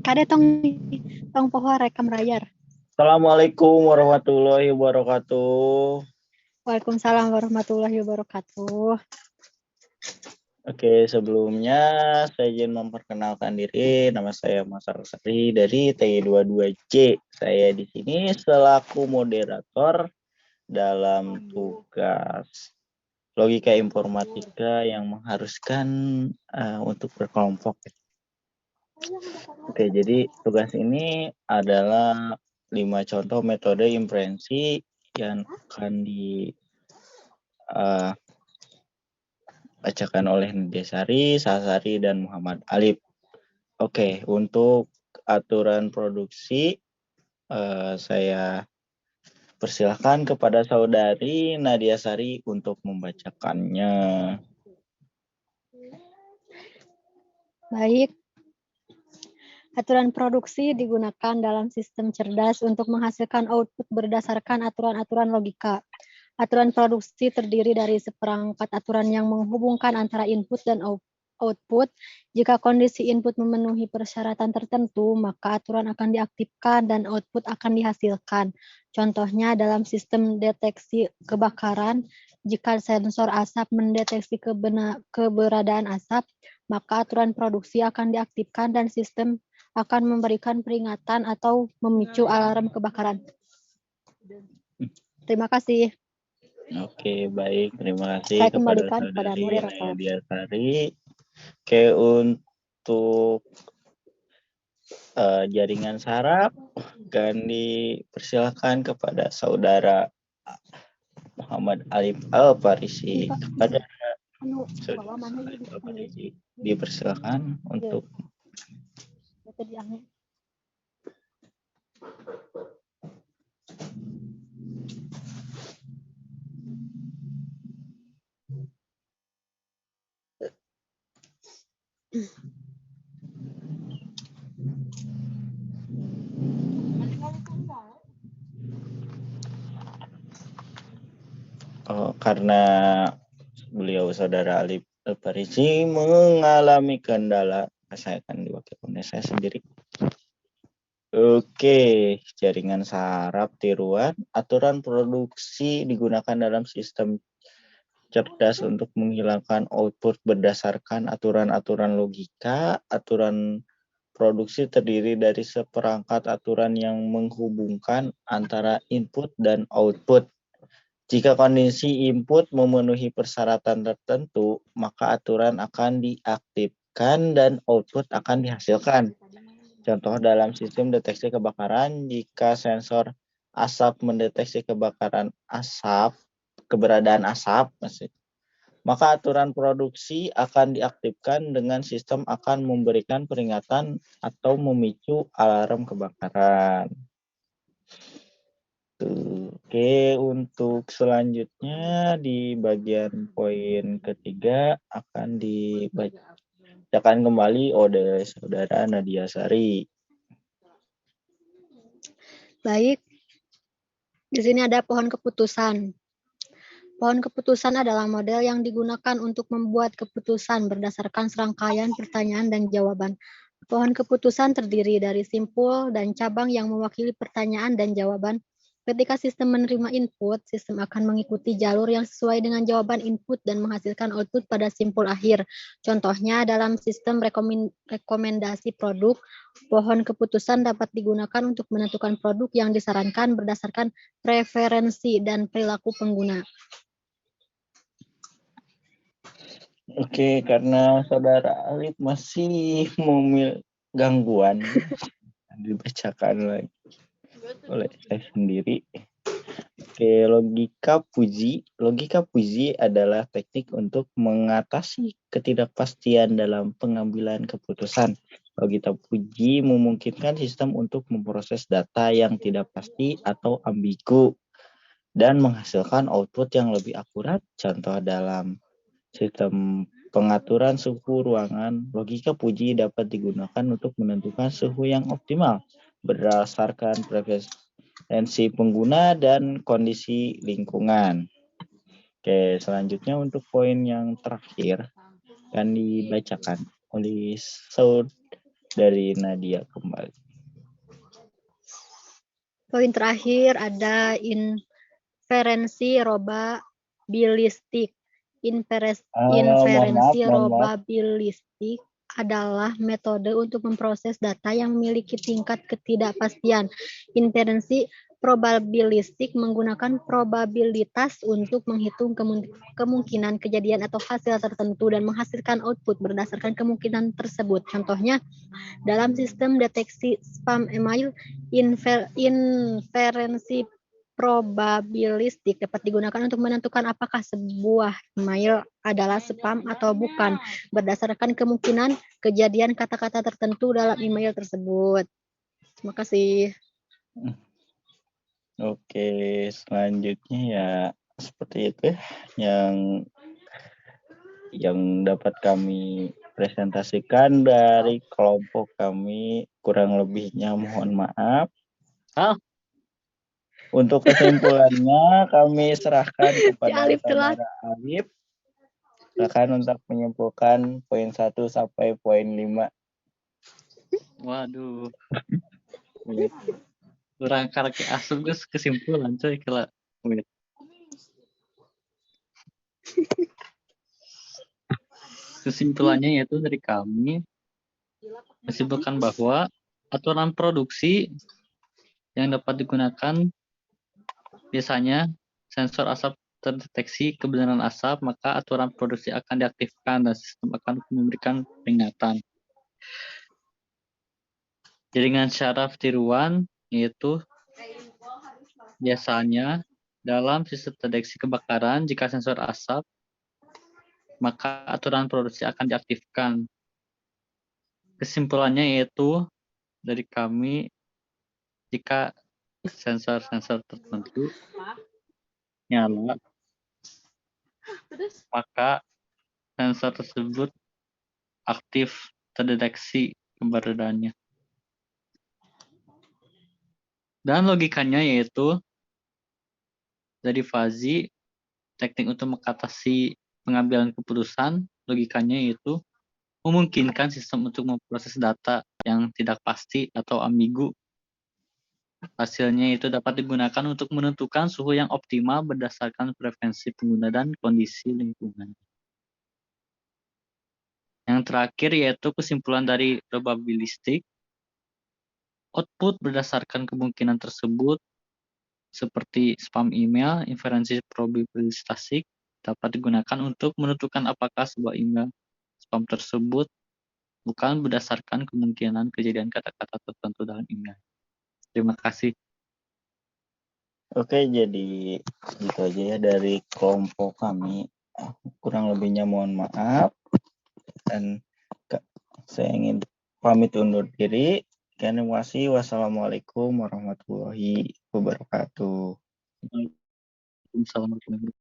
Kade tong poho rekam layar. Assalamualaikum warahmatullahi wabarakatuh. Waalaikumsalam warahmatullahi wabarakatuh. Oke, sebelumnya saya izin memperkenalkan diri. Nama saya Mas Arsari dari TI22J. Saya di sini selaku moderator dalam tugas logika informatika yang mengharuskan untuk berkelompok. Oke, jadi tugas ini adalah 5 contoh metode inferensi yang akan dibacakan oleh Nadia Sari, Sahsari, dan Muhammad Alif. Oke, untuk aturan produksi saya persilahkan kepada saudari Nadia Sari untuk membacakannya. Baik. Aturan produksi digunakan dalam sistem cerdas untuk menghasilkan output berdasarkan aturan-aturan logika. Aturan produksi terdiri dari seperangkat aturan yang menghubungkan antara input dan output. Jika kondisi input memenuhi persyaratan tertentu, maka aturan akan diaktifkan dan output akan dihasilkan. Contohnya dalam sistem deteksi kebakaran, jika sensor asap mendeteksi keberadaan asap, maka aturan produksi akan diaktifkan dan sistem akan memberikan peringatan atau memicu alarm kebakaran. Terima kasih. Oke, baik. Terima kasih Saya kepada kembalikan kepada saudari moderator. Nadia Sari. Oke, untuk jaringan saraf akan dipersilakan kepada saudara Muhammad Alif Al-Farisi. Kepada saudara Alif Al-Farisi dipersilakan untuk karena beliau saudara Alif Al-Farisi mengalami kendala, saya akan diwakilkan oleh saya sendiri. Oke, jaringan saraf tiruan. Aturan produksi digunakan dalam sistem cerdas untuk menghilangkan output berdasarkan aturan-aturan logika. Aturan produksi terdiri dari seperangkat aturan yang menghubungkan antara input dan output. Jika kondisi input memenuhi persyaratan tertentu, maka aturan akan diaktifkan dan output akan dihasilkan. Contoh dalam sistem deteksi kebakaran, jika sensor asap mendeteksi keberadaan asap, maka aturan produksi akan diaktifkan dengan sistem akan memberikan peringatan atau memicu alarm kebakaran. Oke, untuk selanjutnya di bagian poin ketiga akan dibacakan kembali oleh saudara Nadia Sari. Baik. Di sini ada pohon keputusan. Pohon keputusan adalah model yang digunakan untuk membuat keputusan berdasarkan serangkaian pertanyaan dan jawaban. Pohon keputusan terdiri dari simpul dan cabang yang mewakili pertanyaan dan jawaban. Ketika sistem menerima input, sistem akan mengikuti jalur yang sesuai dengan jawaban input dan menghasilkan output pada simpul akhir. Contohnya dalam sistem rekomendasi produk, pohon keputusan dapat digunakan untuk menentukan produk yang disarankan berdasarkan preferensi dan perilaku pengguna. Oke, karena saudara Alif masih memiliki gangguan, dibacakan lagi oleh saya sendiri. Oke, logika puji adalah teknik untuk mengatasi ketidakpastian dalam pengambilan keputusan. Logika puji memungkinkan sistem untuk memproses data yang tidak pasti atau ambigu dan menghasilkan output yang lebih akurat. Contoh dalam sistem pengaturan suhu ruangan, logika puji dapat digunakan untuk menentukan suhu yang optimal berdasarkan preferensi pengguna dan kondisi lingkungan. Oke, selanjutnya untuk poin yang terakhir akan dibacakan oleh dari Nadia kembali. Poin terakhir ada inferensi probabilistik. Inferensi probabilistik adalah metode untuk memproses data yang memiliki tingkat ketidakpastian. Inferensi probabilistik menggunakan probabilitas untuk menghitung kemungkinan kejadian atau hasil tertentu dan menghasilkan output berdasarkan kemungkinan tersebut. Contohnya, dalam sistem deteksi spam email, inferensi probabilistik dapat digunakan untuk menentukan apakah sebuah email adalah spam atau bukan berdasarkan kemungkinan kejadian kata-kata tertentu dalam email tersebut. Terima kasih. Oke, selanjutnya ya seperti itu yang dapat kami presentasikan dari kelompok kami. Kurang lebihnya mohon maaf. Untuk kesimpulannya kami serahkan kepada saudara Alif. Silakan untuk menyimpulkan poin 1 sampai poin 5. Waduh. Kurang karakter asup guys kesimpulan coy kela. Kesimpulannya yaitu dari kami menyimpulkan bahwa aturan produksi yang dapat digunakan biasanya sensor asap terdeteksi kebenaran asap, maka aturan produksi akan diaktifkan dan sistem akan memberikan peringatan. Jaringan syaraf tiruan yaitu biasanya dalam sistem deteksi kebakaran jika sensor asap, maka aturan produksi akan diaktifkan. Kesimpulannya yaitu dari kami, jika sensor-sensor tertentu nyala, maka sensor tersebut aktif terdeteksi keberadaannya. Dan logikanya yaitu dari fazi, teknik untuk mengatasi pengambilan keputusan, logikanya yaitu memungkinkan sistem untuk memproses data yang tidak pasti atau ambigu. Hasilnya itu dapat digunakan untuk menentukan suhu yang optimal berdasarkan preferensi pengguna dan kondisi lingkungan. Yang terakhir yaitu kesimpulan dari probabilistik. Output berdasarkan kemungkinan tersebut seperti spam email, inferensi probabilistik dapat digunakan untuk menentukan apakah sebuah email spam tersebut bukan berdasarkan kemungkinan kejadian kata-kata tertentu dalam email. Terima kasih. Oke, jadi gitu aja ya dari kelompok kami. Kurang lebihnya mohon maaf. Dan saya ingin pamit undur diri. Terima kasih. Wassalamualaikum warahmatullahi wabarakatuh. Waalaikumsalam warahmatullahi wabarakatuh.